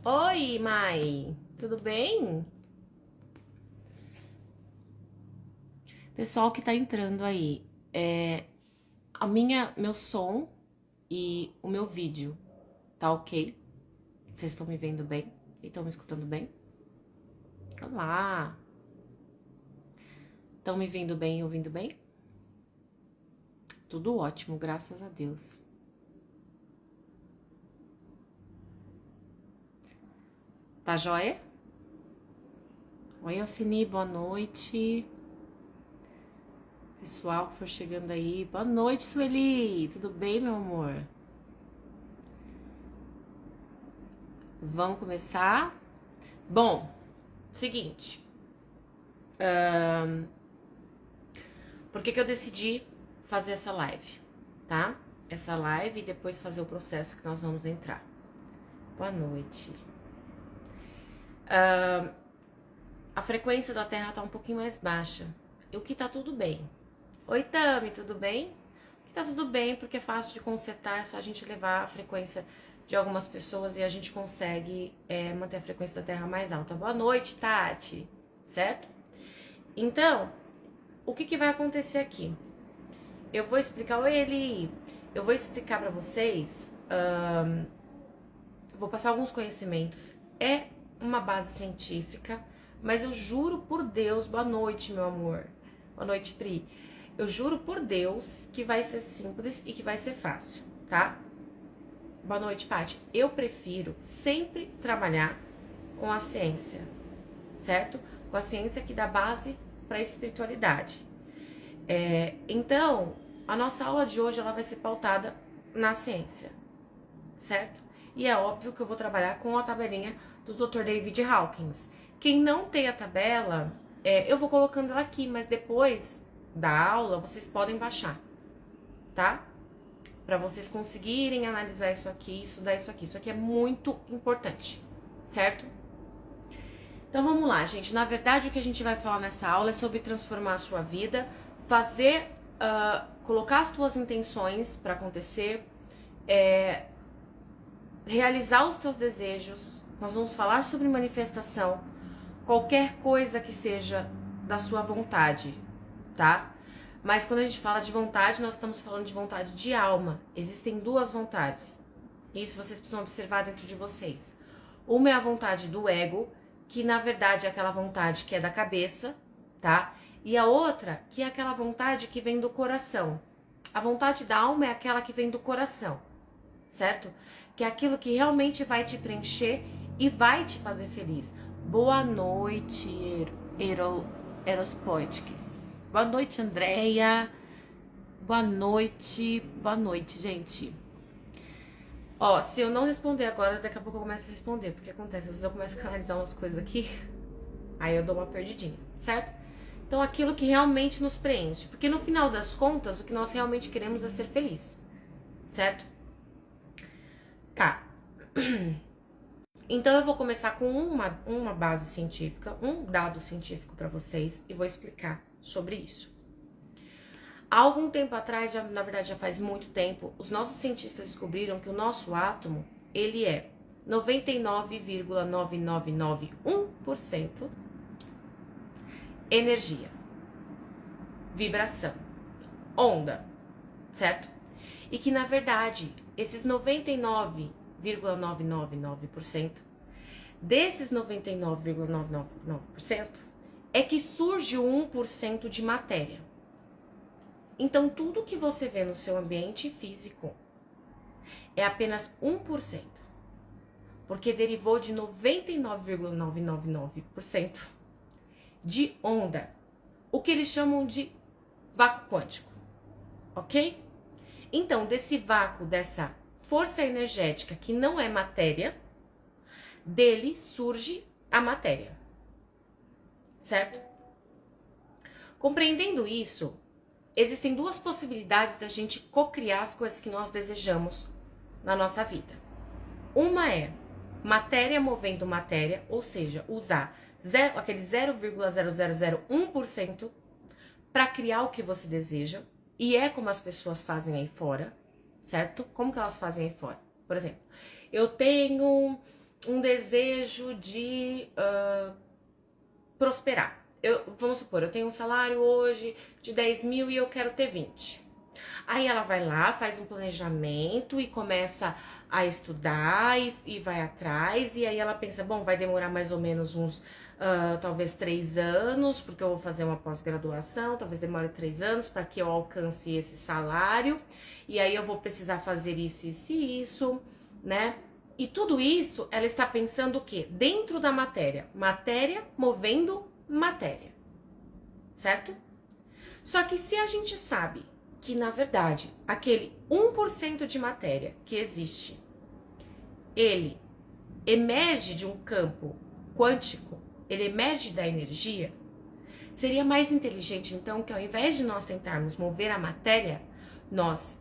Oi, Mai, tudo bem? Pessoal que tá entrando aí, meu som e o meu vídeo, tá ok? Vocês estão me vendo bem? E estão me escutando bem? Olá! Estão me vendo bem e ouvindo bem? Tudo ótimo, graças a Deus. Tá joia? Oi, Alcini, boa noite. Pessoal que for chegando aí, boa noite, Sueli. Tudo bem, meu amor? Vamos começar? Bom, seguinte. Por que eu decidi fazer essa live, tá? Essa live e depois fazer o processo que nós vamos entrar. Boa noite. A frequência da Terra tá um pouquinho mais baixa, o que tá tudo bem. Oi, Tami, tudo bem? O que tá tudo bem, porque é fácil de consertar, é só a gente levar a frequência de algumas pessoas e a gente consegue manter a frequência da Terra mais alta. Boa noite, Tati, certo? Então, o que vai acontecer aqui? Eu vou explicar, oi Eli, eu vou explicar pra vocês, vou passar alguns conhecimentos. É uma base científica, mas eu juro por Deus, boa noite, meu amor. Boa noite, Pri. Eu juro por Deus que vai ser simples e que vai ser fácil, tá? Boa noite, Paty. Eu prefiro sempre trabalhar com a ciência, certo? Com a ciência que dá base pra espiritualidade. Então, a nossa aula de hoje ela vai ser pautada na ciência, certo? E é óbvio que eu vou trabalhar com a tabelinha do Dr. David Hawkins. Quem não tem a tabela, eu vou colocando ela aqui, mas depois da aula vocês podem baixar, tá? Para vocês conseguirem analisar isso aqui, estudar isso aqui. Isso aqui é muito importante, certo? Então vamos lá, gente. Na verdade, o que a gente vai falar nessa aula é sobre transformar a sua vida, fazer, colocar as tuas intenções para acontecer, realizar os teus desejos. Nós vamos falar sobre manifestação, qualquer coisa que seja da sua vontade, tá? Mas quando a gente fala de vontade, nós estamos falando de vontade de alma. Existem duas vontades. Isso vocês precisam observar dentro de vocês. Uma é a vontade do ego, que na verdade é aquela vontade que é da cabeça, tá? E a outra, que é aquela vontade que vem do coração. A vontade da alma é aquela que vem do coração, certo? Que é aquilo que realmente vai te preencher e vai te fazer feliz. Boa noite, Erospoetics. Boa noite, Andréia. Boa noite, gente. Ó, se eu não responder agora, daqui a pouco eu começo a responder, porque acontece, às vezes eu começo a canalizar umas coisas aqui, aí eu dou uma perdidinha, certo? Então, aquilo que realmente nos preenche, porque no final das contas, o que nós realmente queremos é ser feliz, certo? Tá. Então, eu vou começar com uma base científica, um dado científico para vocês, e vou explicar sobre isso. Há algum tempo atrás, na verdade já faz muito tempo, os nossos cientistas descobriram que o nosso átomo, ele é 99,9991% energia, vibração, onda, certo? E que na verdade, esses 99,999%, desses 99,999% é que surge o 1% de matéria. Então, tudo que você vê no seu ambiente físico é apenas 1%, porque derivou de 99,999% de onda, o que eles chamam de vácuo quântico, ok? Então, desse vácuo, dessa força energética que não é matéria, dele surge a matéria, certo? Compreendendo isso, existem duas possibilidades da gente cocriar as coisas que nós desejamos na nossa vida. Uma é matéria movendo matéria, ou seja, usar aquele 0,0001% para criar o que você deseja, e é como as pessoas fazem aí fora, certo? Como que elas fazem aí fora? Por exemplo, eu tenho um desejo de prosperar. Vamos supor, eu tenho um salário hoje de 10 mil e eu quero ter 20. Aí ela vai lá, faz um planejamento e começa a estudar e vai atrás. E aí ela pensa, bom, vai demorar mais ou menos uns, talvez 3 anos, porque eu vou fazer uma pós-graduação, talvez demore 3 anos para que eu alcance esse salário. E aí eu vou precisar fazer isso, isso e isso, né? E tudo isso, ela está pensando o quê? Dentro da matéria. Matéria movendo matéria. Certo? Só que se a gente sabe que, na verdade, aquele 1% de matéria que existe, ele emerge de um campo quântico, ele emerge da energia, seria mais inteligente, então, que ao invés de nós tentarmos mover a matéria, nós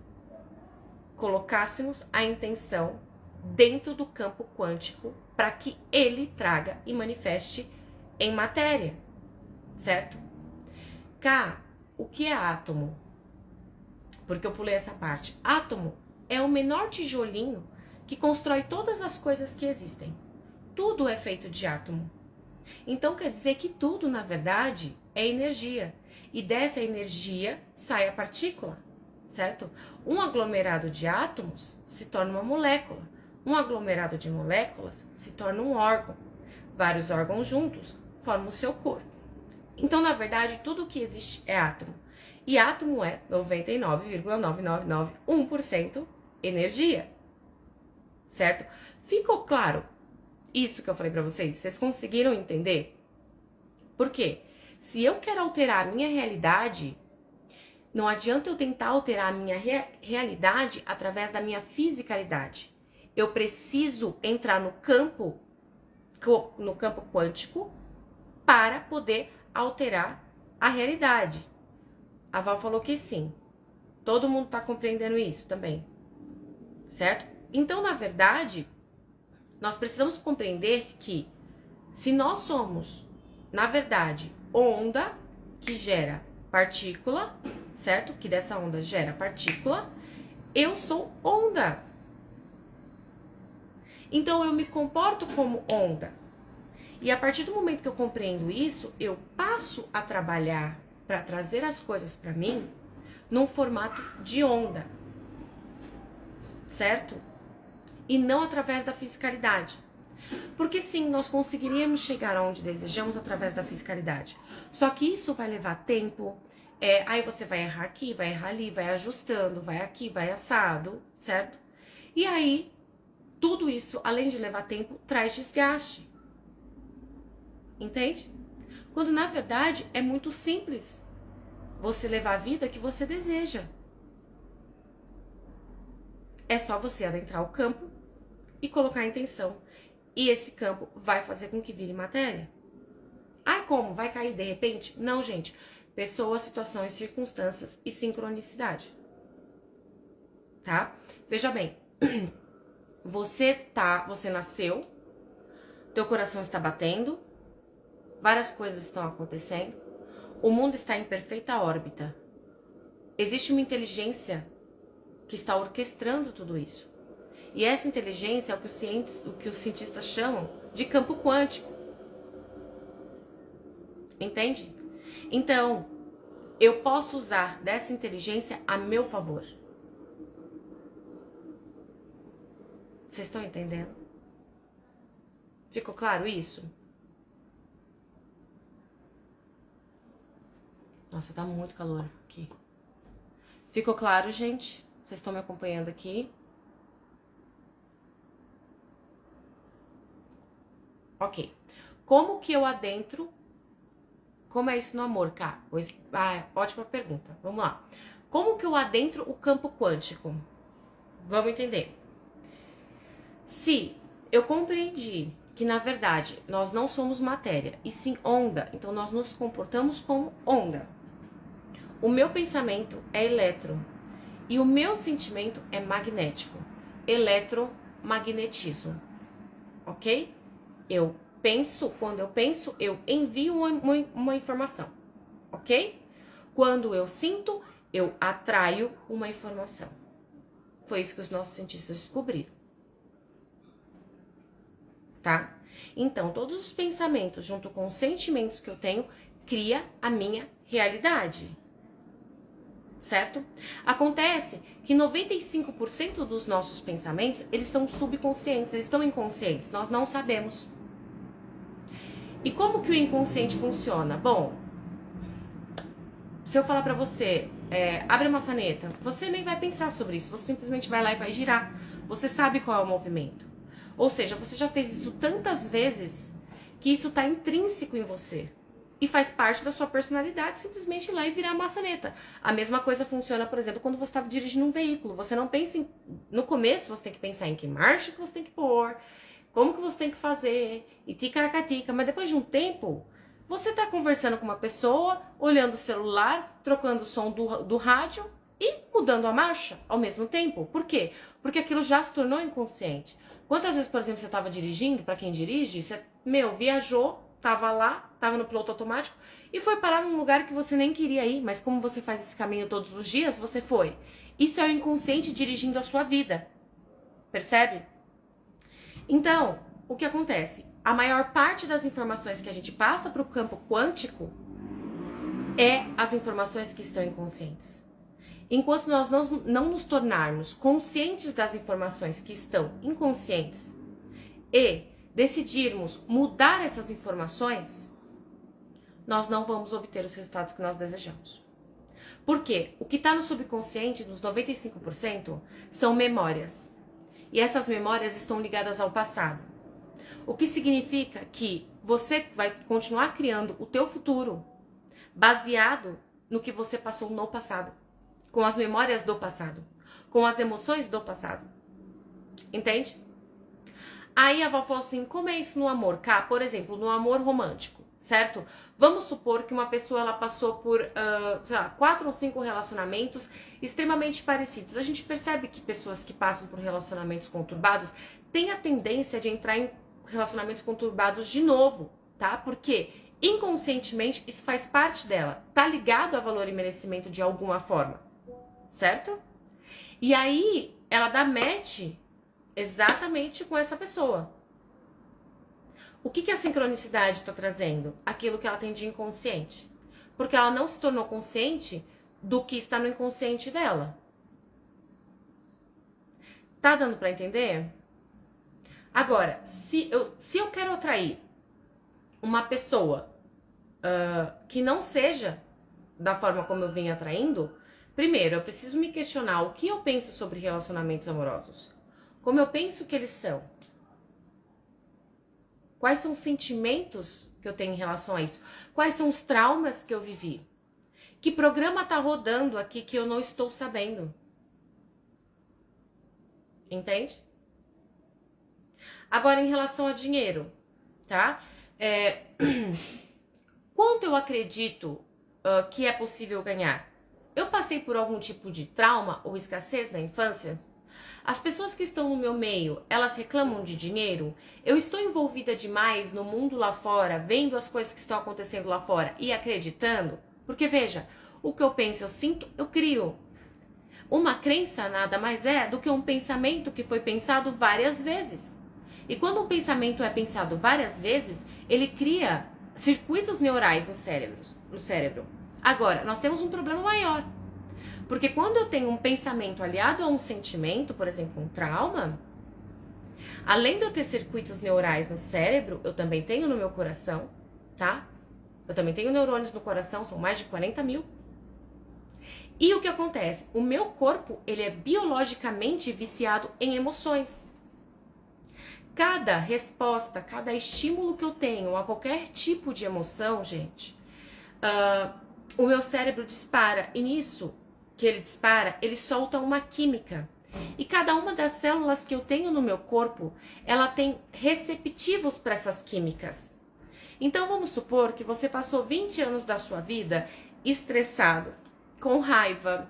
colocássemos a intenção dentro do campo quântico para que ele traga e manifeste em matéria, certo? Cá, o que é átomo? Porque eu pulei essa parte. Átomo é o menor tijolinho que constrói todas as coisas que existem. Tudo é feito de átomo. Então quer dizer que tudo, na verdade, é energia. E dessa energia sai a partícula, certo? Um aglomerado de átomos se torna uma molécula. Um aglomerado de moléculas se torna um órgão. Vários órgãos juntos formam o seu corpo. Então, na verdade, tudo que existe é átomo. E átomo é 99,9991% energia. Certo? Ficou claro isso que eu falei pra vocês? Vocês conseguiram entender? Por quê? Se eu quero alterar a minha realidade, não adianta eu tentar alterar a minha realidade através da minha fisicalidade. Eu preciso entrar no campo quântico para poder alterar a realidade. A Val falou que sim. Todo mundo tá compreendendo isso também. Certo? Então, na verdade, nós precisamos compreender que se nós somos, na verdade, onda que gera partícula, certo? Que dessa onda gera partícula, eu sou onda. Então, eu me comporto como onda. E a partir do momento que eu compreendo isso, eu passo a trabalhar para trazer as coisas para mim num formato de onda, certo? E não através da fisicalidade. Porque sim, nós conseguiríamos chegar aonde desejamos através da fisicalidade. Só que isso vai levar tempo. Aí você vai errar aqui, vai errar ali, vai ajustando, vai aqui, vai assado, certo? E aí, tudo isso, além de levar tempo, traz desgaste. Entende? Quando na verdade é muito simples você levar a vida que você deseja. É só você adentrar o campo e colocar a intenção. E esse campo vai fazer com que vire matéria. Ai, como? Vai cair de repente? Não, gente. Pessoas, situações, circunstâncias e sincronicidade. Tá? Veja bem. Você nasceu, teu coração está batendo, várias coisas estão acontecendo, o mundo está em perfeita órbita. Existe uma inteligência que está orquestrando tudo isso. E essa inteligência é o que os cientistas chamam de campo quântico. Entende? Então, eu posso usar dessa inteligência a meu favor. Vocês estão entendendo? Ficou claro isso? Nossa, tá muito calor aqui. Ficou claro, gente? Vocês estão me acompanhando aqui? Ok. Como que eu adentro? Como é isso no amor, Cá? Ótima pergunta. Vamos lá. Como que eu adentro o campo quântico? Vamos entender. Se eu compreendi que, na verdade, nós não somos matéria, e sim onda, então nós nos comportamos como onda. O meu pensamento é eletro e o meu sentimento é magnético. Eletromagnetismo. Ok? Eu penso, quando eu penso, eu envio uma informação. Ok? Quando eu sinto, eu atraio uma informação. Foi isso que os nossos cientistas descobriram. tá? Então, todos os pensamentos junto com os sentimentos que eu tenho cria a minha realidade. Certo? Acontece que 95% dos nossos pensamentos, eles são subconscientes, eles estão inconscientes, nós não sabemos. E como que o inconsciente funciona? Bom, se eu falar pra você, abre a maçaneta, você nem vai pensar sobre isso, você simplesmente vai lá e vai girar. Você sabe qual é o movimento. Ou seja, você já fez isso tantas vezes que isso tá intrínseco em você. E faz parte da sua personalidade simplesmente ir lá e virar a maçaneta. A mesma coisa funciona, por exemplo, quando você está dirigindo um veículo. Você não pensa em... No começo, você tem que pensar em que marcha que você tem que pôr, como que você tem que fazer, e ticaracatica. Mas depois de um tempo, você está conversando com uma pessoa, olhando o celular, trocando o som do rádio e mudando a marcha ao mesmo tempo. Por quê? Porque aquilo já se tornou inconsciente. Quantas vezes, por exemplo, você estava dirigindo, para quem dirige, você, viajou, tava lá, tava no piloto automático e foi parar num lugar que você nem queria ir, mas como você faz esse caminho todos os dias, você foi. Isso é o inconsciente dirigindo a sua vida. Percebe? Então, o que acontece? A maior parte das informações que a gente passa para o campo quântico é as informações que estão inconscientes. Enquanto nós não nos tornarmos conscientes das informações que estão inconscientes e decidirmos mudar essas informações, nós não vamos obter os resultados que nós desejamos. Por quê? O que está no subconsciente, nos 95%, são memórias. E essas memórias estão ligadas ao passado. O que significa que você vai continuar criando o teu futuro baseado no que você passou no passado. Com as memórias do passado. Com as emoções do passado. Entende? Aí a avó falou assim, como é isso no amor? Cá, por exemplo, no amor romântico, certo? Vamos supor que uma pessoa ela passou por, sei lá, 4 ou 5 relacionamentos extremamente parecidos. A gente percebe que pessoas que passam por relacionamentos conturbados têm a tendência de entrar em relacionamentos conturbados de novo, tá? Porque inconscientemente isso faz parte dela, tá ligado a valor e merecimento de alguma forma, certo? E aí ela dá match exatamente com essa pessoa. O que a sincronicidade está trazendo? Aquilo que ela tem de inconsciente. Porque ela não se tornou consciente do que está no inconsciente dela. Tá dando para entender? Agora, se eu quero atrair uma pessoa que não seja da forma como eu venho atraindo, primeiro eu preciso me questionar o que eu penso sobre relacionamentos amorosos. Como eu penso que eles são? Quais são os sentimentos que eu tenho em relação a isso? Quais são os traumas que eu vivi? Que programa tá rodando aqui que eu não estou sabendo? Entende? Agora, em relação a dinheiro, tá? Quanto eu acredito que é possível ganhar? Eu passei por algum tipo de trauma ou escassez na infância? As pessoas que estão no meu meio, elas reclamam de dinheiro? Eu estou envolvida demais no mundo lá fora, vendo as coisas que estão acontecendo lá fora e acreditando? Porque veja, o que eu penso, eu sinto, eu crio. Uma crença nada mais é do que um pensamento que foi pensado várias vezes. E quando um pensamento é pensado várias vezes, ele cria circuitos neurais no cérebro. Agora, nós temos um problema maior. Porque quando eu tenho um pensamento aliado a um sentimento, por exemplo, um trauma, além de eu ter circuitos neurais no cérebro, eu também tenho no meu coração, tá? Eu também tenho neurônios no coração, são mais de 40 mil. E o que acontece? O meu corpo, ele é biologicamente viciado em emoções. Cada resposta, cada estímulo que eu tenho a qualquer tipo de emoção, gente, o meu cérebro dispara. E nisso que ele dispara, ele solta uma química. E cada uma das células que eu tenho no meu corpo, ela tem receptivos para essas químicas. Então vamos supor que você passou 20 anos da sua vida estressado, com raiva,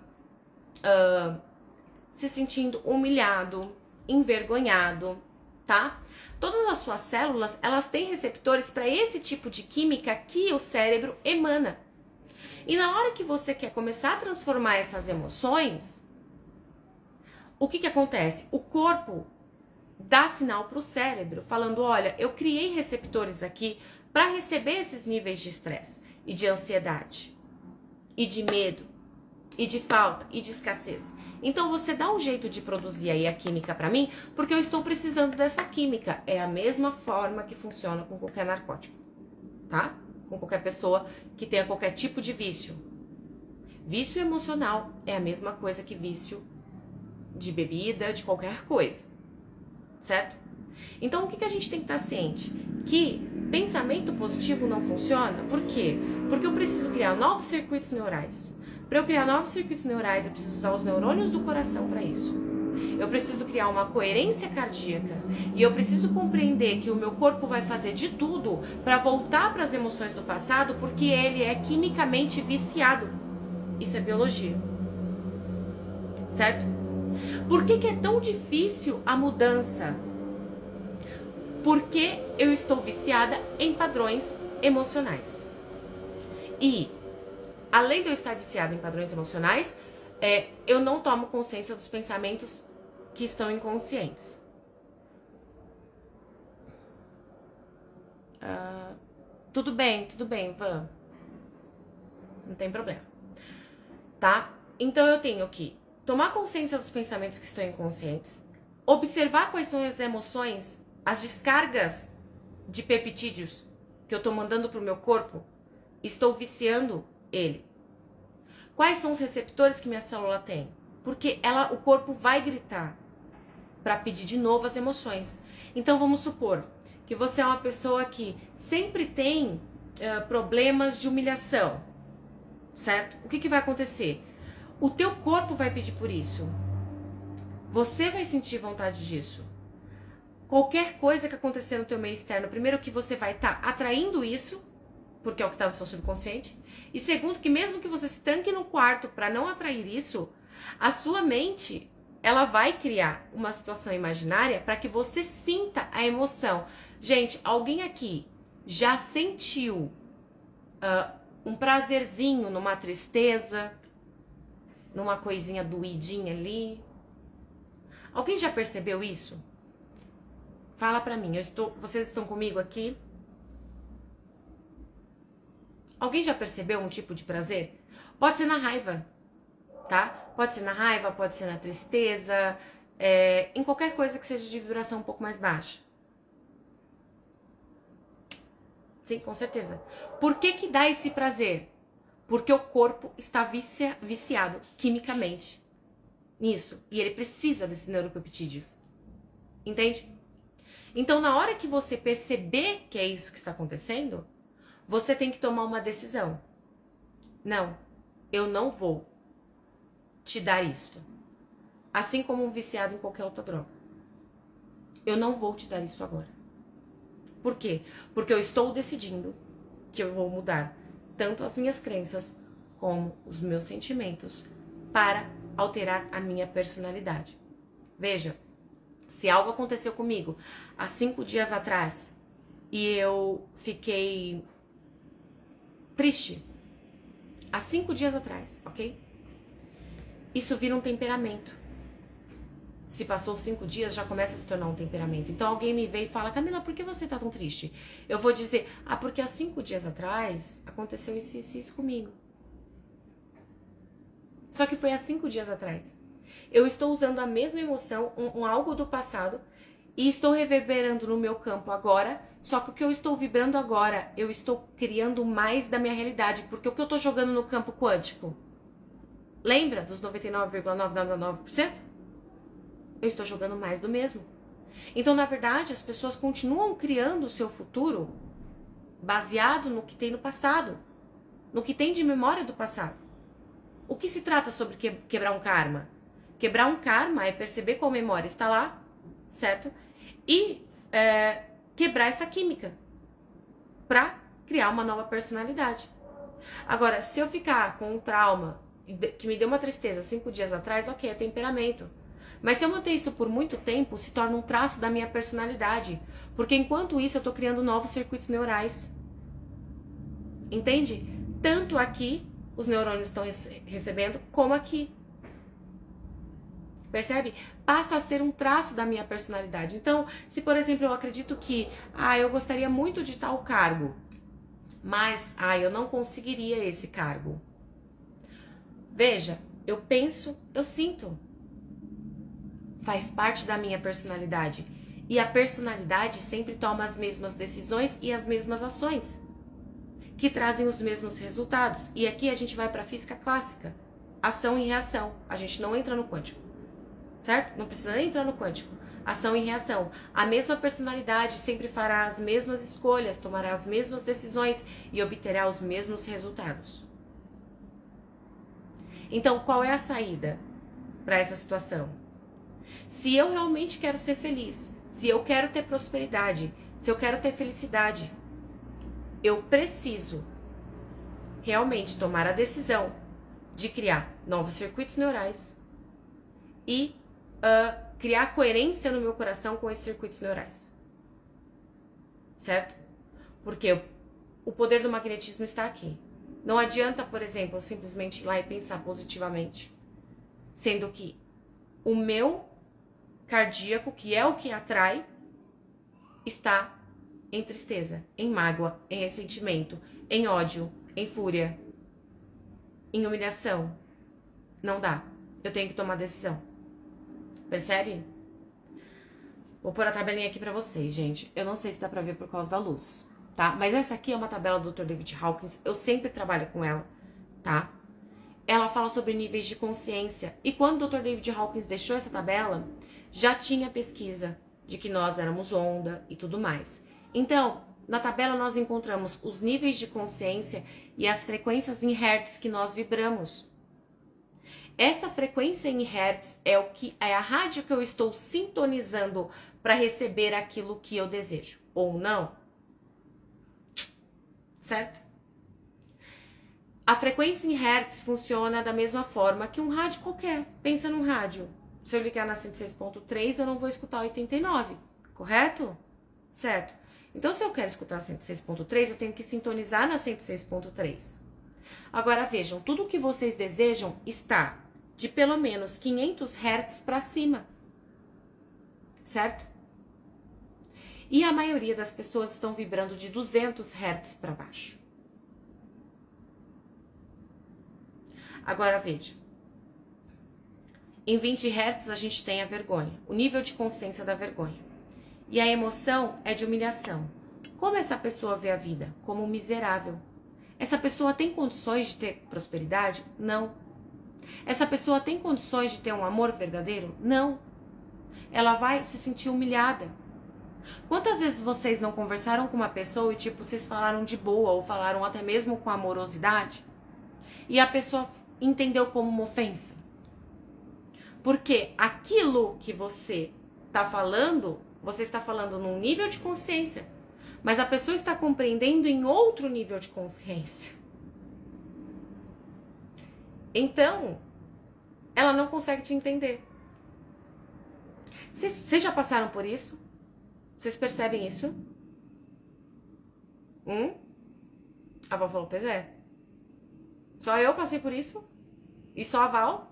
se sentindo humilhado, envergonhado, tá? Todas as suas células, elas têm receptores para esse tipo de química que o cérebro emana. E na hora que você quer começar a transformar essas emoções, o que acontece? O corpo, dá sinal para o cérebro, falando, olha, eu criei receptores aqui para receber esses níveis de estresse e de ansiedade e de medo e de falta e de escassez. Então você dá um jeito de produzir aí a química para mim, porque eu estou precisando dessa química. É a mesma forma que funciona com qualquer narcótico, tá? Com qualquer pessoa que tenha qualquer tipo de vício. Vício emocional é a mesma coisa que vício de bebida, de qualquer coisa, certo? Então o que a gente tem que estar ciente? Que pensamento positivo não funciona. Por quê? Porque eu preciso criar novos circuitos neurais. Para eu criar novos circuitos neurais, eu preciso usar os neurônios do coração para isso. Eu preciso criar uma coerência cardíaca. E eu preciso compreender que o meu corpo vai fazer de tudo para voltar para as emoções do passado, porque ele é quimicamente viciado. Isso é biologia. Certo? Por que é tão difícil a mudança? Porque eu estou viciada em padrões emocionais. E além de eu estar viciada em padrões emocionais, eu não tomo consciência dos pensamentos que estão inconscientes. Tudo bem, Van. Não tem problema. Tá? Então eu tenho que tomar consciência dos pensamentos que estão inconscientes, observar quais são as emoções, as descargas de peptídeos que eu tô mandando pro meu corpo, estou viciando ele. Quais são os receptores que minha célula tem? Porque o corpo vai gritar para pedir de novo as emoções. Então vamos supor que você é uma pessoa que sempre tem problemas de humilhação, certo? O que vai acontecer? O teu corpo vai pedir por isso. Você vai sentir vontade disso. Qualquer coisa que acontecer no teu meio externo, primeiro que você vai estar atraindo isso, porque é o que está no seu subconsciente. E segundo, que mesmo que você se tranque no quarto para não atrair isso, a sua mente, ela vai criar uma situação imaginária para que você sinta a emoção. Gente, alguém aqui já sentiu um prazerzinho numa tristeza, numa coisinha doidinha ali? Alguém já percebeu isso? Fala pra mim, vocês estão comigo aqui? Alguém já percebeu um tipo de prazer? Pode ser na raiva, tá? Pode ser na raiva, pode ser na tristeza, em qualquer coisa que seja de vibração um pouco mais baixa. Sim, com certeza. Por que dá esse prazer? Porque o corpo está viciado quimicamente nisso. E ele precisa desses neuropeptídeos. Entende? Então, na hora que você perceber que é isso que está acontecendo, você tem que tomar uma decisão. Não, eu não vou te dar isto. Assim como um viciado em qualquer outra droga. Eu não vou te dar isso agora. Por quê? Porque eu estou decidindo que eu vou mudar tanto as minhas crenças como os meus sentimentos para alterar a minha personalidade. Veja, se algo aconteceu comigo há 5 dias atrás e eu fiquei triste há 5 dias atrás, ok? Isso vira um temperamento. Se passou 5 dias, já começa a se tornar um temperamento. Então alguém me vem e fala, Camila, por que você tá tão triste? Eu vou dizer, porque há 5 dias atrás aconteceu isso e isso comigo. Só que foi há 5 dias atrás. Eu estou usando a mesma emoção, algo do passado, e estou reverberando no meu campo agora, só que o que eu estou vibrando agora, eu estou criando mais da minha realidade, porque o que eu estou jogando no campo quântico, lembra dos 99,999%? Eu estou jogando mais do mesmo. Então, na verdade, as pessoas continuam criando o seu futuro baseado no que tem no passado, no que tem de memória do passado. O que se trata sobre quebrar um karma? Quebrar um karma é perceber qual memória está lá, certo? E quebrar essa química para criar uma nova personalidade. Agora, se eu ficar com um trauma que me deu uma tristeza 5 dias atrás, ok, é temperamento. Mas se eu manter isso por muito tempo, se torna um traço da minha personalidade. Porque enquanto isso, eu tô criando novos circuitos neurais. Entende? Tanto aqui, os neurônios estão recebendo, como aqui. Percebe? Passa a ser um traço da minha personalidade. Então, se por exemplo eu acredito que, eu gostaria muito de tal cargo, mas, eu não conseguiria esse cargo. Veja, eu penso, eu sinto. Faz parte da minha personalidade. E a personalidade sempre toma as mesmas decisões e as mesmas ações, que trazem os mesmos resultados. E aqui a gente vai para a física clássica. Ação e reação. A gente não entra no quântico. Certo? Não precisa nem entrar no quântico. Ação e reação. A mesma personalidade sempre fará as mesmas escolhas, tomará as mesmas decisões e obterá os mesmos resultados. Então, qual é a saída para essa situação? Se eu realmente quero ser feliz, se eu quero ter prosperidade, se eu quero ter felicidade, eu preciso realmente tomar a decisão de criar novos circuitos neurais e criar coerência no meu coração com esses circuitos neurais. Certo? Porque o poder do magnetismo está aqui. Não adianta, por exemplo, eu simplesmente ir lá e pensar positivamente. Sendo que o meu cardíaco, que é o que atrai, está em tristeza, em mágoa, em ressentimento, em ódio, em fúria, em humilhação. Não dá. Eu tenho que tomar decisão. Percebe? Vou pôr a tabelinha aqui pra vocês, gente. Eu não sei se dá pra ver por causa da luz, tá? Mas essa aqui é uma tabela do Dr. David Hawkins. Eu sempre trabalho com ela, tá? Ela fala sobre níveis de consciência. E quando o Dr. David Hawkins deixou essa tabela, já tinha pesquisa de que nós éramos onda e tudo mais. Então, na tabela nós encontramos os níveis de consciência e as frequências em hertz que nós vibramos. Essa frequência em hertz é a rádio que eu estou sintonizando para receber aquilo que eu desejo, ou não. Certo? A frequência em hertz funciona da mesma forma que um rádio qualquer. Pensa num rádio. Se eu ligar na 106.3, eu não vou escutar 89, correto? Certo. Então, se eu quero escutar 106.3, eu tenho que sintonizar na 106.3. Agora, vejam, tudo o que vocês desejam está de pelo menos 500 Hz para cima. Certo? E a maioria das pessoas estão vibrando de 200 Hz para baixo. Agora, veja. Em 20 Hz a gente tem a vergonha, o nível de consciência da vergonha. E a emoção é de humilhação. Como essa pessoa vê a vida? Como miserável. Essa pessoa tem condições de ter prosperidade? Não. Essa pessoa tem condições de ter um amor verdadeiro? Não. Ela vai se sentir humilhada. Quantas vezes vocês não conversaram com uma pessoa e vocês falaram de boa ou falaram até mesmo com amorosidade e a pessoa entendeu como uma ofensa? Porque aquilo que você está falando num nível de consciência, mas a pessoa está compreendendo em outro nível de consciência. Então, ela não consegue te entender. Vocês já passaram por isso? Vocês percebem isso? A Val falou, pois é. Só eu passei por isso? E só a Val?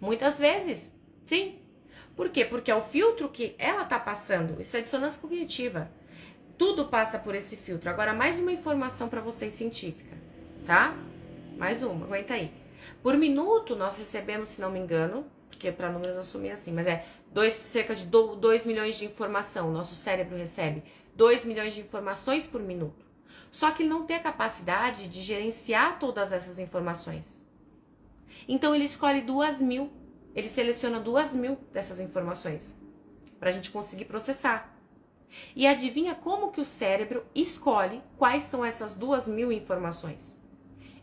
Muitas vezes, sim. Por quê? Porque é o filtro que ela tá passando. Isso é dissonância cognitiva. Tudo passa por esse filtro. Agora, mais uma informação para vocês científica, tá? Mais uma, aguenta aí. Por minuto, nós recebemos, se não me engano, porque para números eu assumi assim, mas cerca de 2 milhões de informação. Nosso cérebro recebe 2 milhões de informações por minuto. Só que ele não tem a capacidade de gerenciar todas essas informações. Então ele escolhe 2.000, ele seleciona 2.000 dessas informações para a gente conseguir processar. E adivinha como que o cérebro escolhe quais são essas 2.000 informações?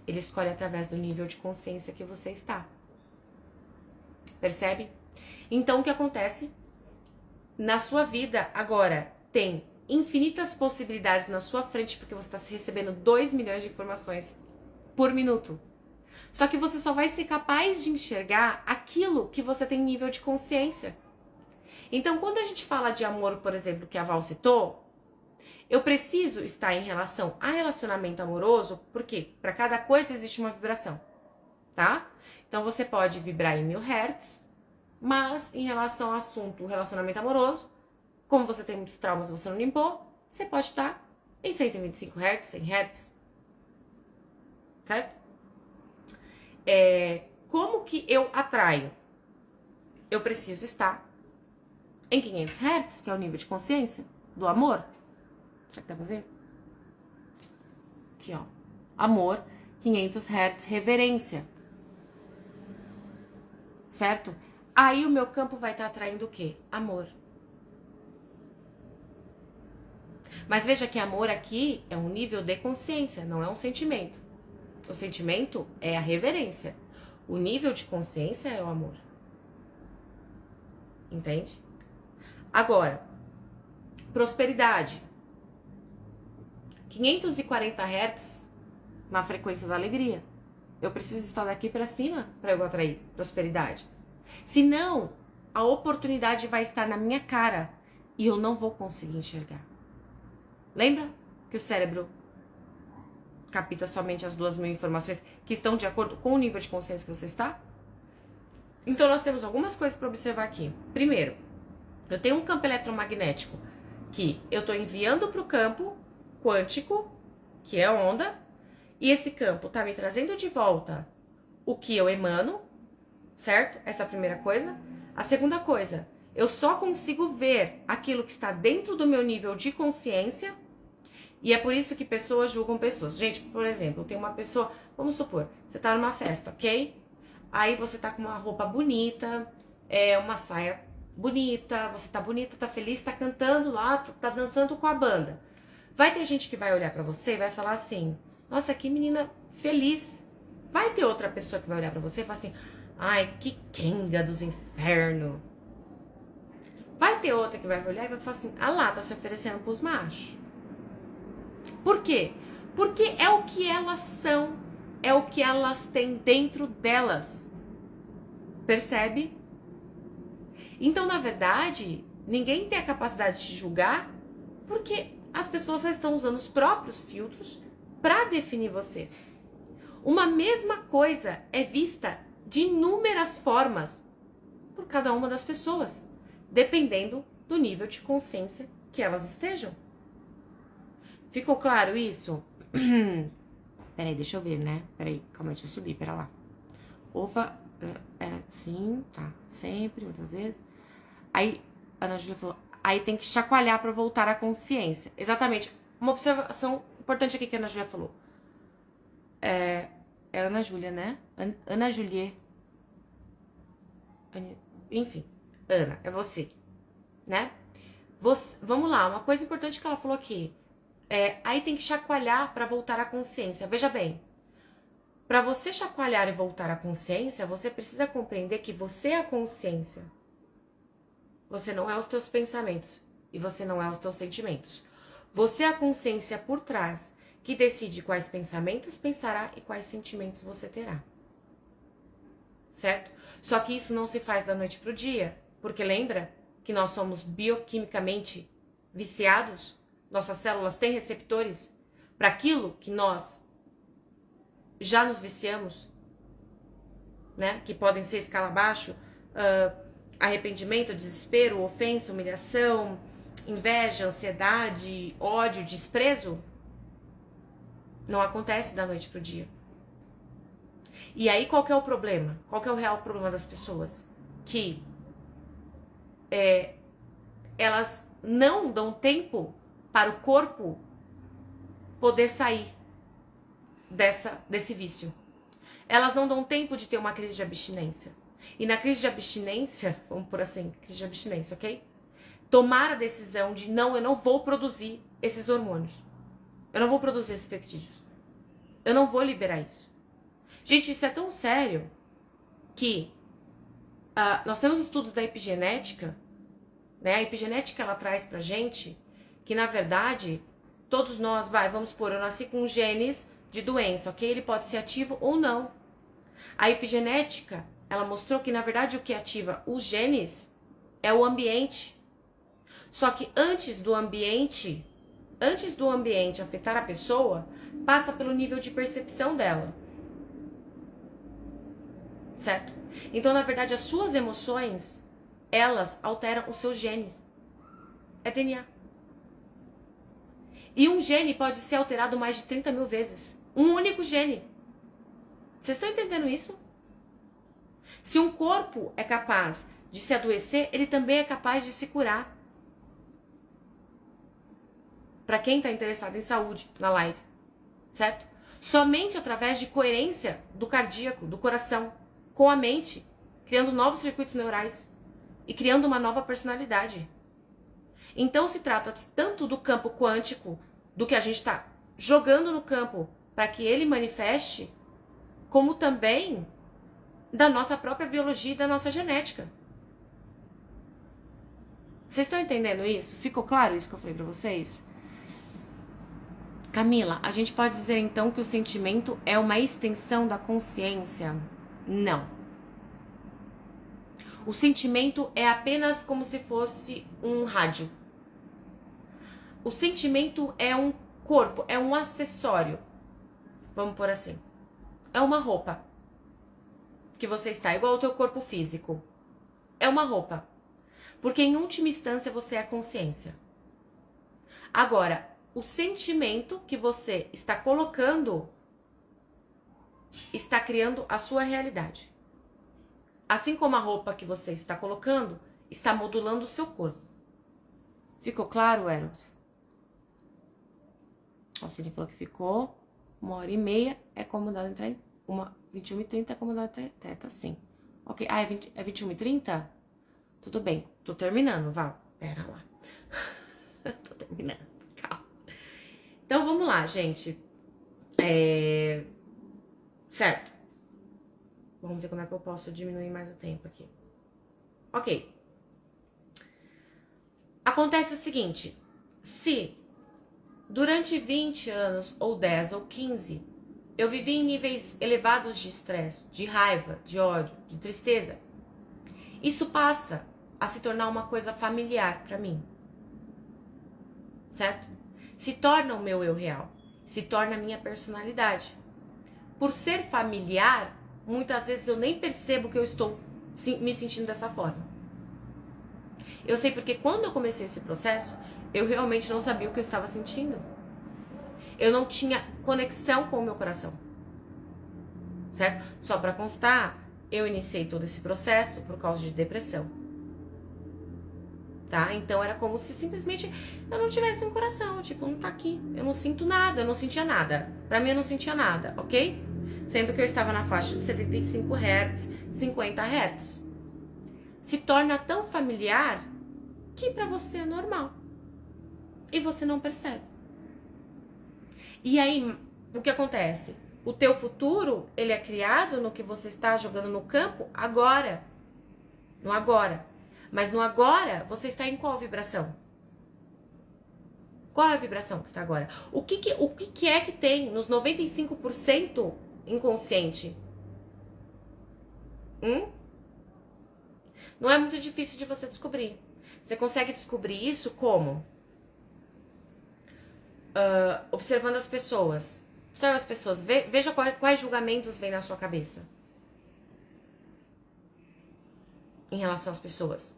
Ele escolhe através do nível de consciência que você está. Percebe? Então o que acontece? Na sua vida agora tem infinitas possibilidades na sua frente porque você está recebendo 2 milhões de informações por minuto. Só que você só vai ser capaz de enxergar aquilo que você tem nível de consciência. Então, quando a gente fala de amor, por exemplo, que a Val citou, eu preciso estar em relação a relacionamento amoroso, porque para cada coisa existe uma vibração, tá? Então, você pode vibrar em 1000 Hz, Mas em relação ao assunto relacionamento amoroso, como você tem muitos traumas e você não limpou, você pode estar em 125 Hz, 100 Hz. Certo? Como que eu atraio? Eu preciso estar em 500 Hz, que é o nível de consciência do amor. Será que dá pra ver? Aqui, ó. Amor, 500 Hz, reverência. Certo? Aí o meu campo vai estar atraindo o quê? Amor. Mas veja que amor aqui é um nível de consciência, não é um sentimento. O sentimento é a reverência. O nível de consciência é o amor. Entende? Agora, prosperidade. 540 Hz na frequência da alegria. Eu preciso estar daqui para cima para eu atrair prosperidade. Senão, a oportunidade vai estar na minha cara e eu não vou conseguir enxergar. Lembra que o cérebro capta somente as 2.000 informações que estão de acordo com o nível de consciência que você está? Então nós temos algumas coisas para observar aqui. Primeiro, eu tenho um campo eletromagnético que eu estou enviando para o campo quântico, que é onda, e esse campo está me trazendo de volta o que eu emano, certo? Essa é a primeira coisa. A segunda coisa, eu só consigo ver aquilo que está dentro do meu nível de consciência. E é por isso que pessoas julgam pessoas. Gente, por exemplo, tem uma pessoa, vamos supor, você tá numa festa, ok? Aí você tá com uma roupa bonita, uma saia bonita, você tá bonita, tá feliz, tá cantando lá, tá dançando com a banda. Vai ter gente que vai olhar pra você e vai falar assim, nossa, que menina feliz. Vai ter outra pessoa que vai olhar pra você e falar assim, ai, que quenga dos infernos. Vai ter outra que vai olhar e vai falar assim, ah lá, tá se oferecendo pros machos. Por quê? Porque é o que elas são, é o que elas têm dentro delas. Percebe? Então, na verdade, ninguém tem a capacidade de julgar porque as pessoas só estão usando os próprios filtros para definir você. Uma mesma coisa é vista de inúmeras formas por cada uma das pessoas, dependendo do nível de consciência que elas estejam. Ficou claro isso? Peraí, deixa eu ver, né? Peraí, calma, deixa eu subir, pera lá. Opa, sim, tá, sempre, muitas vezes. Aí, a Ana Júlia falou, aí tem que chacoalhar pra voltar à consciência. Exatamente, uma observação importante aqui que a Ana Júlia falou. É Ana Júlia, né? Ana Julie. Enfim, Ana, é você, né? Vamos lá, uma coisa importante que ela falou aqui. Aí tem que chacoalhar para voltar à consciência. Veja bem, para você chacoalhar e voltar à consciência, você precisa compreender que você é a consciência. Você não é os teus pensamentos e você não é os teus sentimentos. Você é a consciência por trás que decide quais pensamentos pensará e quais sentimentos você terá. Certo? Só que isso não se faz da noite pro dia, porque lembra que nós somos bioquimicamente viciados? Nossas células têm receptores para aquilo que nós já nos viciamos, né? Que podem ser escala abaixo, arrependimento, desespero, ofensa, humilhação, inveja, ansiedade, ódio, desprezo. Não acontece da noite pro dia. E aí qual que é o problema? Qual que é o real problema das pessoas? Que elas não dão tempo para o corpo poder sair desse vício. Elas não dão tempo de ter uma crise de abstinência. E na crise de abstinência, vamos por assim, crise de abstinência, ok? Tomar a decisão de não, eu não vou produzir esses hormônios. Eu não vou produzir esses peptídeos. Eu não vou liberar isso. Gente, isso é tão sério que nós temos estudos da epigenética, né? A epigenética, ela traz pra gente que, na verdade, todos nós, vamos supor, eu nasci com genes de doença, ok? Ele pode ser ativo ou não. A epigenética, ela mostrou que, na verdade, o que ativa os genes é o ambiente. Só que antes do ambiente afetar a pessoa, passa pelo nível de percepção dela. certo? Então, na verdade, as suas emoções, elas alteram os seus genes. É DNA. E um gene pode ser alterado mais de 30 mil vezes. Um único gene. Vocês estão entendendo isso? Se um corpo é capaz de se adoecer, ele também é capaz de se curar. Para quem está interessado em saúde na live, certo? Somente através de coerência do cardíaco, do coração, com a mente, criando novos circuitos neurais e criando uma nova personalidade. Então se trata tanto do campo quântico, do que a gente está jogando no campo para que ele manifeste, como também da nossa própria biologia e da nossa genética. Vocês estão entendendo isso? Ficou claro isso que eu falei para vocês? Camila, a gente pode dizer então que o sentimento é uma extensão da consciência? Não. O sentimento é apenas como se fosse um rádio. O sentimento é um corpo, é um acessório. Vamos por assim. É uma roupa que você está, igual ao teu corpo físico. É uma roupa. Porque em última instância você é consciência. Agora, o sentimento que você está colocando está criando a sua realidade. Assim como a roupa que você está colocando está modulando o seu corpo. Ficou claro, Eros? O Cid falou que ficou 1h30, é comodado entrar em 21h30 é comodado entrar, tá sim. Ok, é 21h30? Tudo bem, tô terminando, Val. Pera lá. Tô terminando, calma. Então vamos lá, gente. Certo. Vamos ver como é que eu posso diminuir mais o tempo aqui. Ok. Acontece o seguinte. Se durante 20 anos, ou 10, ou 15, eu vivi em níveis elevados de estresse, de raiva, de ódio, de tristeza, isso passa a se tornar uma coisa familiar pra mim. Certo? Se torna o meu eu real. Se torna a minha personalidade. Por ser familiar, muitas vezes eu nem percebo que eu estou me sentindo dessa forma. Eu sei porque quando eu comecei esse processo, eu realmente não sabia o que eu estava sentindo. Eu não tinha conexão com o meu coração. Certo? Só pra constar, eu iniciei todo esse processo por causa de depressão. Tá? Então era como se simplesmente eu não tivesse um coração, tipo, não tá aqui. Eu não sinto nada, eu não sentia nada. Pra mim eu não sentia nada, ok? Sendo que eu estava na faixa de 75 Hz, 50 Hz. Se torna tão familiar que pra você é normal. E você não percebe. E aí, o que acontece? O teu futuro, ele é criado no que você está jogando no campo agora. No agora. Mas no agora, você está em qual vibração? Qual é a vibração que está agora? O que é que tem nos 95% inconsciente? Não é muito difícil de você descobrir. Você consegue descobrir isso como? Observando as pessoas. Observa as pessoas. Veja quais julgamentos vêm na sua cabeça. Em relação às pessoas.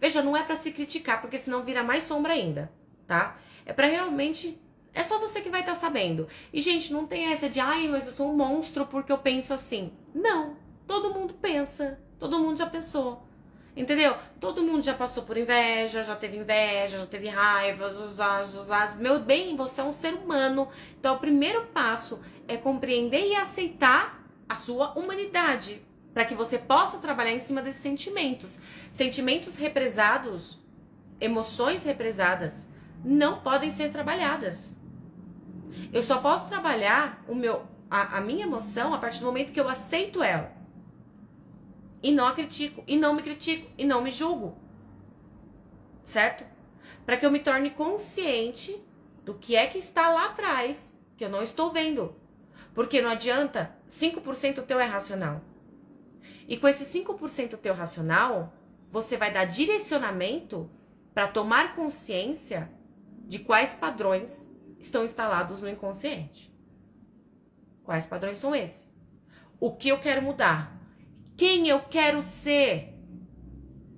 Veja, não é pra se criticar, porque senão vira mais sombra ainda, tá? É pra realmente... É só você que vai estar sabendo. E, gente, não tem essa de... Ai, mas eu sou um monstro porque eu penso assim. Não. Todo mundo pensa. Todo mundo já pensou. Entendeu? Todo mundo já passou por inveja, já teve raiva. Meu bem, você é um ser humano. Então, o primeiro passo é compreender e aceitar a sua humanidade. Para que você possa trabalhar em cima desses sentimentos. Sentimentos represados, emoções represadas, não podem ser trabalhadas. Eu só posso trabalhar a minha emoção a partir do momento que eu aceito ela. E não a critico, e não me critico, e não me julgo. Certo? Para que eu me torne consciente do que é que está lá atrás, que eu não estou vendo. Porque não adianta, 5% teu é racional. E com esse 5% teu racional, você vai dar direcionamento para tomar consciência de quais padrões estão instalados no inconsciente. Quais padrões são esses? O que eu quero mudar? quem eu quero ser.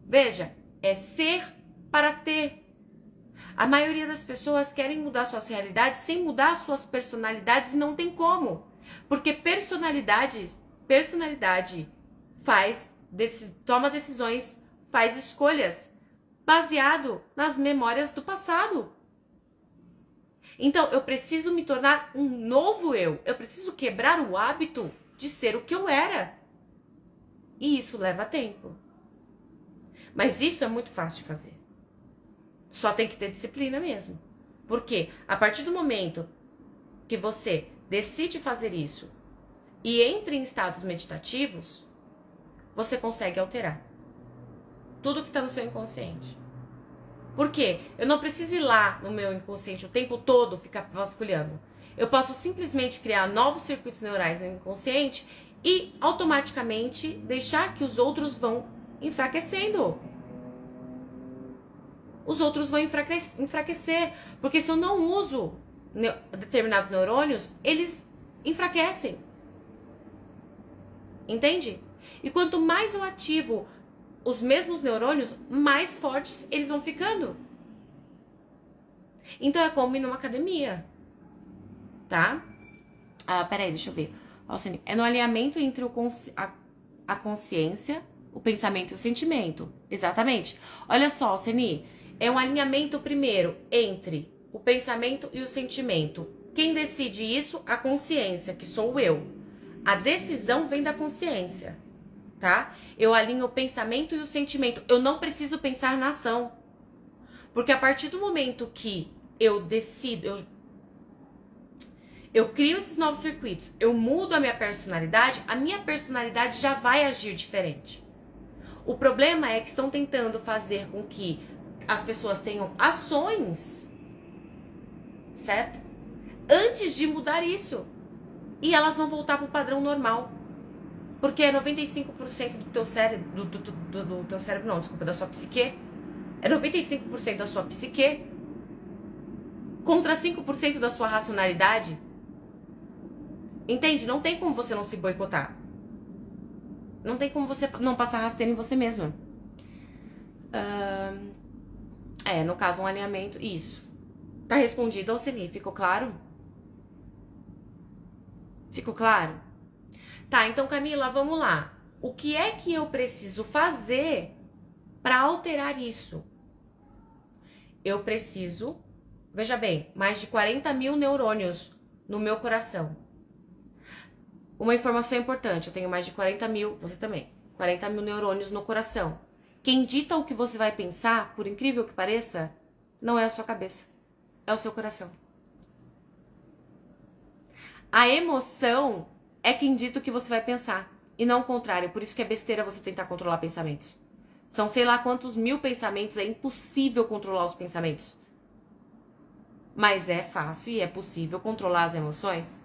Veja, é ser para ter. A maioria das pessoas querem mudar suas realidades sem mudar suas personalidades e não tem como. Porque personalidade toma decisões, faz escolhas baseado nas memórias do passado. Então, eu preciso me tornar um novo eu. Eu preciso quebrar o hábito de ser o que eu era. E isso leva tempo. Mas isso é muito fácil de fazer. Só tem que ter disciplina mesmo. Porque a partir do momento que você decide fazer isso e entra em estados meditativos, você consegue alterar tudo que está no seu inconsciente. Por quê? Eu não preciso ir lá no meu inconsciente o tempo todo ficar vasculhando. Eu posso simplesmente criar novos circuitos neurais no inconsciente e automaticamente deixar que os outros vão enfraquecendo. Os outros vão enfraquecer. Porque se eu não uso determinados neurônios, eles enfraquecem. Entende? E quanto mais eu ativo os mesmos neurônios, mais fortes eles vão ficando. Então é como ir numa academia. Tá? Peraí, deixa eu ver. É no alinhamento entre a consciência, o pensamento e o sentimento. Exatamente. Olha só, Alceni, é um alinhamento primeiro entre o pensamento e o sentimento. Quem decide isso? A consciência, que sou eu. A decisão vem da consciência, tá? Eu alinho o pensamento e o sentimento. Eu não preciso pensar na ação. Porque a partir do momento que eu decido, eu crio esses novos circuitos, eu mudo a minha personalidade já vai agir diferente. O problema é que estão tentando fazer com que as pessoas tenham ações, certo? Antes de mudar isso. E elas vão voltar para o padrão normal. Porque é 95% do teu cérebro, do teu cérebro não, desculpa, da sua psique. É 95% da sua psique contra 5% da sua racionalidade. Entende? Não tem como você não se boicotar. Não tem como você não passar rasteiro em você mesma. No caso, um alinhamento. Isso. Tá respondido, Alceni? Ficou claro? Ficou claro? Tá, então, Camila, vamos lá. O que é que eu preciso fazer para alterar isso? Eu preciso, veja bem, mais de 40 mil neurônios no meu coração. Uma informação importante, eu tenho mais de 40 mil, você também, 40 mil neurônios no coração. Quem dita o que você vai pensar, por incrível que pareça, não é a sua cabeça, é o seu coração. A emoção é quem dita o que você vai pensar, e não o contrário. Por isso que é besteira você tentar controlar pensamentos. São sei lá quantos mil pensamentos, é impossível controlar os pensamentos. Mas é fácil e é possível controlar as emoções.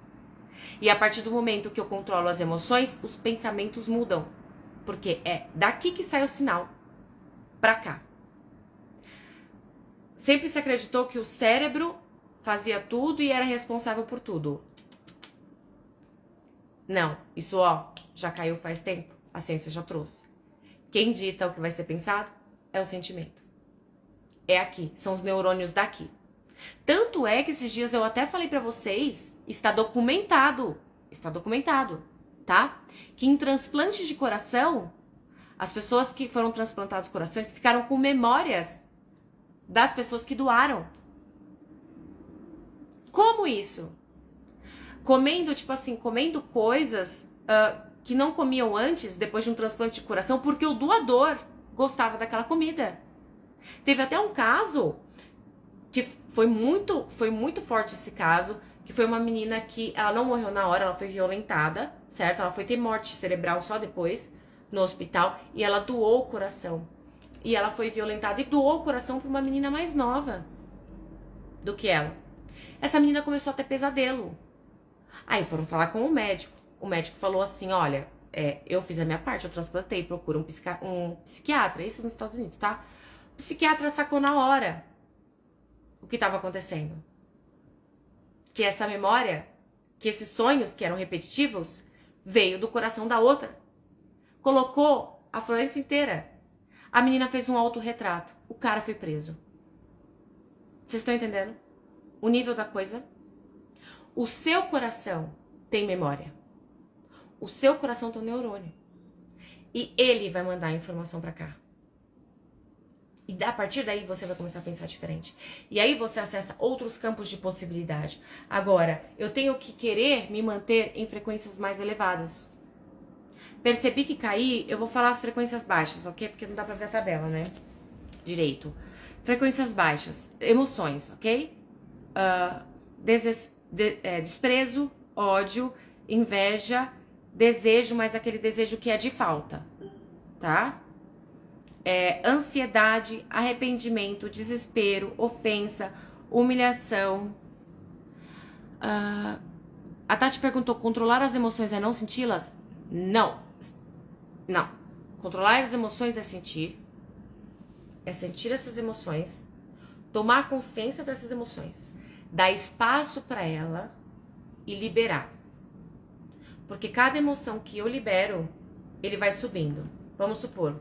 E a partir do momento que eu controlo as emoções, os pensamentos mudam. Porque é daqui que sai o sinal pra cá. Sempre se acreditou que o cérebro fazia tudo e era responsável por tudo. Não, isso já caiu faz tempo. A ciência já trouxe. Quem dita o que vai ser pensado é o sentimento. É aqui, são os neurônios daqui. Tanto é que esses dias eu até falei pra vocês, está documentado, tá? Que em transplante de coração, as pessoas que foram transplantadas corações ficaram com memórias das pessoas que doaram. Como isso? Comendo coisas que não comiam antes, depois de um transplante de coração, porque o doador gostava daquela comida. Teve até um caso que foi muito forte esse caso, que foi uma menina que ela não morreu na hora, ela foi violentada, certo? Ela foi ter morte cerebral só depois, no hospital, e ela doou o coração. E ela foi violentada e doou o coração para uma menina mais nova do que ela. Essa menina começou a ter pesadelo. Aí foram falar com o médico. O médico falou assim, olha, eu fiz a minha parte, eu transplantei, procura um psiquiatra, isso nos Estados Unidos, tá? O psiquiatra sacou na hora o que estava acontecendo. Que essa memória, que esses sonhos que eram repetitivos, veio do coração da outra. colocou a floresta inteira. A menina fez um autorretrato. O cara foi preso. Vocês estão entendendo? O nível da coisa? O seu coração tem memória. O seu coração tem um neurônio. E ele vai mandar a informação pra cá. E a partir daí você vai começar a pensar diferente. E aí você acessa outros campos de possibilidade. Agora, eu tenho que querer me manter em frequências mais elevadas. Percebi que caí, eu vou falar as frequências baixas, ok? Porque não dá pra ver a tabela, né? Direito. Frequências baixas, emoções, ok? Desprezo, ódio, inveja, desejo, mas aquele desejo que é de falta, tá? Ansiedade, arrependimento, desespero, ofensa, humilhação. A Tati perguntou, controlar as emoções é não senti-las? Não. Não. Controlar as emoções é sentir essas emoções, tomar consciência dessas emoções, dar espaço para ela e liberar. Porque cada emoção que eu libero, ele vai subindo. Vamos supor,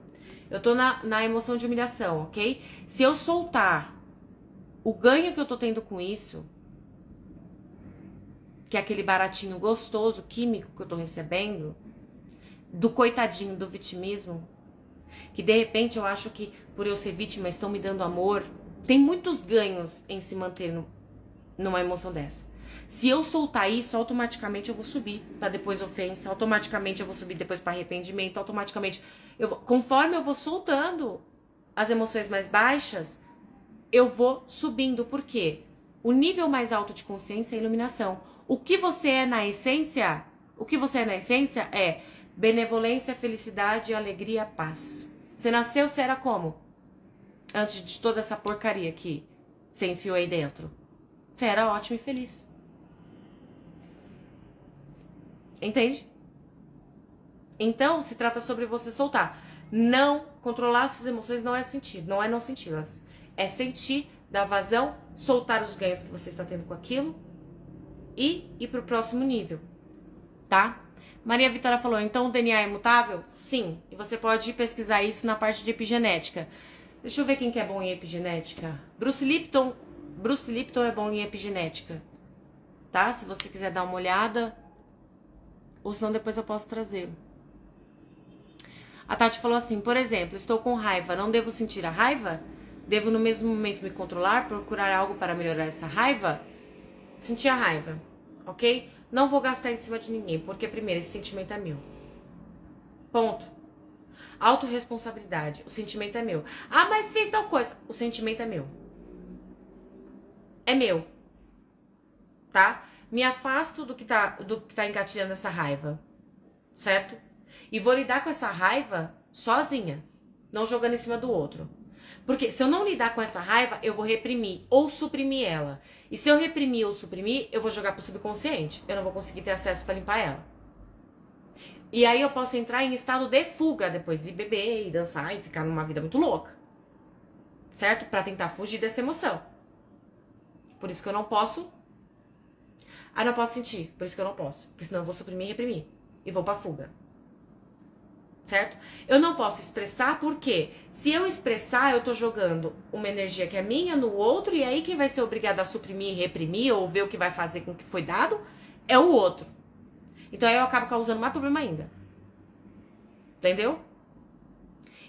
eu tô na emoção de humilhação, ok? Se eu soltar o ganho que eu tô tendo com isso, que é aquele baratinho gostoso, químico que eu tô recebendo, do coitadinho, do vitimismo, que de repente eu acho que por eu ser vítima estão me dando amor, tem muitos ganhos em se manter numa emoção dessa. Se eu soltar isso, automaticamente eu vou subir para depois ofensa, automaticamente eu vou subir depois para arrependimento, automaticamente conforme eu vou soltando as emoções mais baixas, eu vou subindo. Por quê? O nível mais alto de consciência é iluminação. O que você é na essência? O que você é na essência é benevolência, felicidade, alegria, paz. Você nasceu, você era como? Antes de toda essa porcaria que você enfiou aí dentro. Você era ótimo e feliz. Entende? Então, se trata sobre você soltar. Não controlar essas emoções não é sentir, não é não senti-las. É sentir, dar vazão, soltar os ganhos que você está tendo com aquilo e ir pro próximo nível, tá? Maria Vitória falou, então o DNA é mutável? Sim, e você pode pesquisar isso na parte de epigenética. Deixa eu ver quem que é bom em epigenética. Bruce Lipton é bom em epigenética, tá? Se você quiser dar uma olhada, ou senão depois eu posso trazer. A Tati falou assim, por exemplo, estou com raiva, não devo sentir a raiva? Devo no mesmo momento me controlar, procurar algo para melhorar essa raiva? Sentir a raiva, ok? Não vou gastar em cima de ninguém, porque primeiro, esse sentimento é meu. Ponto. Autorresponsabilidade, o sentimento é meu. Ah, mas fez tal coisa, o sentimento é meu. É meu. Tá? Me afasto do que tá engatilhando essa raiva, certo? E vou lidar com essa raiva sozinha, não jogando em cima do outro. Porque se eu não lidar com essa raiva, eu vou reprimir ou suprimir ela. E se eu reprimir ou suprimir, eu vou jogar pro subconsciente. Eu não vou conseguir ter acesso para limpar ela. E aí eu posso entrar em estado de fuga depois de beber e dançar e ficar numa vida muito louca. Certo? Para tentar fugir dessa emoção. Por isso que eu não posso. Ah, não posso sentir. Por isso que eu não posso. Porque senão eu vou suprimir e reprimir. E vou pra fuga. Certo? Eu não posso expressar porque se eu expressar, eu tô jogando uma energia que é minha no outro, e aí quem vai ser obrigado a suprimir e reprimir ou ver o que vai fazer com o que foi dado é o outro. Então aí eu acabo causando mais problema ainda. Entendeu?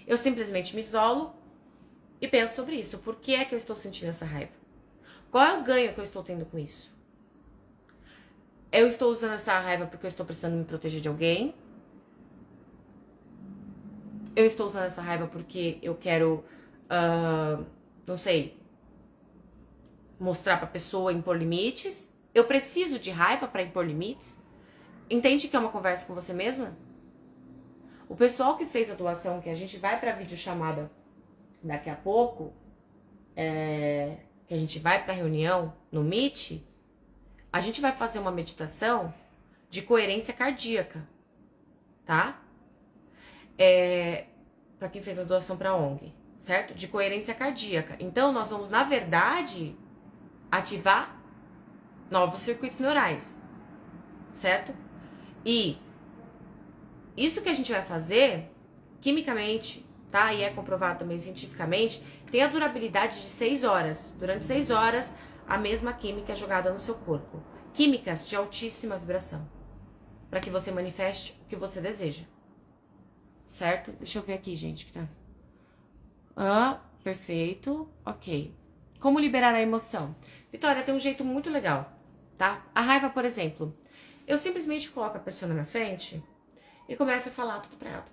Eu simplesmente me isolo e penso sobre isso. Por que é que eu estou sentindo essa raiva? Qual é o ganho que eu estou tendo com isso? Eu estou usando essa raiva porque eu estou precisando me proteger de alguém? Eu estou usando essa raiva porque eu quero, não sei, mostrar pra pessoa, impor limites? Eu preciso de raiva pra impor limites? Entende que é uma conversa com você mesma? O pessoal que fez a doação, que a gente vai pra videochamada daqui a pouco, que a gente vai pra reunião no Meet, a gente vai fazer uma meditação de coerência cardíaca, tá? Para quem fez a doação para a ONG, certo? De coerência cardíaca. Então, nós vamos, na verdade, ativar novos circuitos neurais, certo? E isso que a gente vai fazer, quimicamente, tá? E é comprovado também cientificamente, tem a durabilidade de 6 horas. Durante 6 horas, a mesma química é jogada no seu corpo. Químicas de altíssima vibração. Para que você manifeste o que você deseja. Certo? Deixa eu ver aqui, gente, que tá... perfeito. Ok. Como liberar a emoção? Vitória, tem um jeito muito legal, tá? A raiva, por exemplo. Eu simplesmente coloco a pessoa na minha frente e começo a falar tudo pra ela.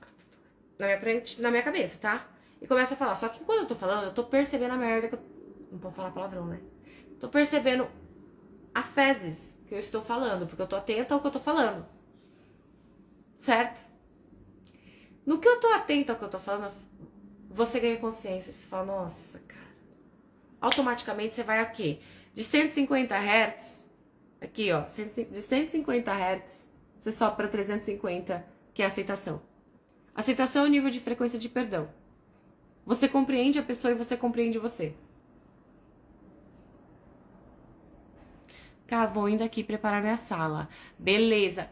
Na minha frente, na minha cabeça, tá? E começo a falar. Só que quando eu tô falando, eu tô percebendo a merda que eu... Não vou falar palavrão, né? Tô percebendo a fezes que eu estou falando, porque eu tô atenta ao que eu tô falando. Certo? No que eu tô atenta ao que eu tô falando, você ganha consciência. Você fala, nossa, cara. Automaticamente você vai aqui. De 150 Hz... Aqui, ó, de 150 Hz, você sobe para 350, que é a aceitação. Aceitação é o nível de frequência de perdão. Você compreende a pessoa e você compreende você. Tá, vou indo aqui preparar minha sala. Beleza.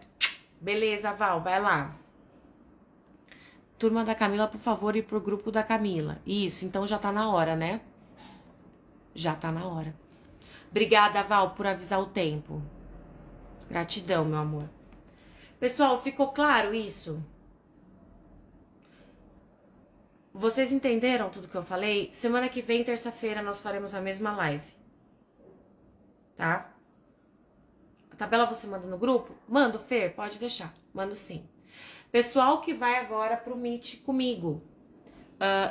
Beleza, Val, vai lá. Turma da Camila, por favor, ir pro grupo da Camila. Isso, então já tá na hora, né? Já tá na hora. Obrigada, Val, por avisar o tempo. Gratidão, meu amor. Pessoal, ficou claro isso? Vocês entenderam tudo que eu falei? Semana que vem, terça-feira, nós faremos a mesma live. Tá? A tabela você manda no grupo? Mando, Fer? Pode deixar. Mando sim. Pessoal que vai agora pro Meet comigo.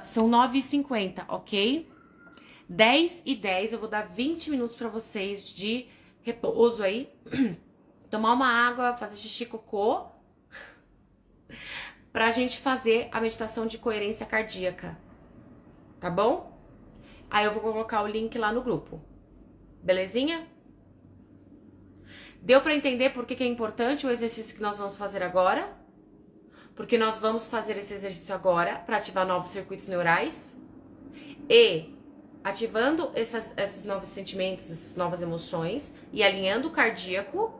São 9h50, ok? 10h10, eu vou dar 20 minutos pra vocês de repouso aí. Tomar uma água, fazer xixi, cocô. Pra gente fazer a meditação de coerência cardíaca. Tá bom? Aí eu vou colocar o link lá no grupo. Belezinha? Deu pra entender por que é importante o exercício que nós vamos fazer agora? Porque nós vamos fazer esse exercício agora pra ativar novos circuitos neurais. E ativando esses novos sentimentos, essas novas emoções e alinhando o cardíaco,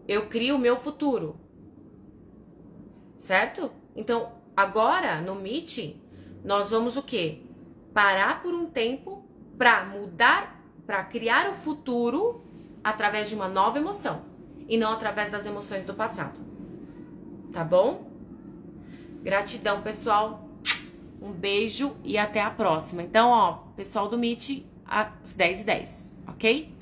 eu crio o meu futuro. Certo? Então, agora, no Meet, nós vamos o quê? Parar por um tempo pra mudar, pra criar o futuro através de uma nova emoção. E não através das emoções do passado. Tá bom? Gratidão, pessoal. Um beijo e até a próxima. Então, ó, pessoal do Meet, às 10h10, ok?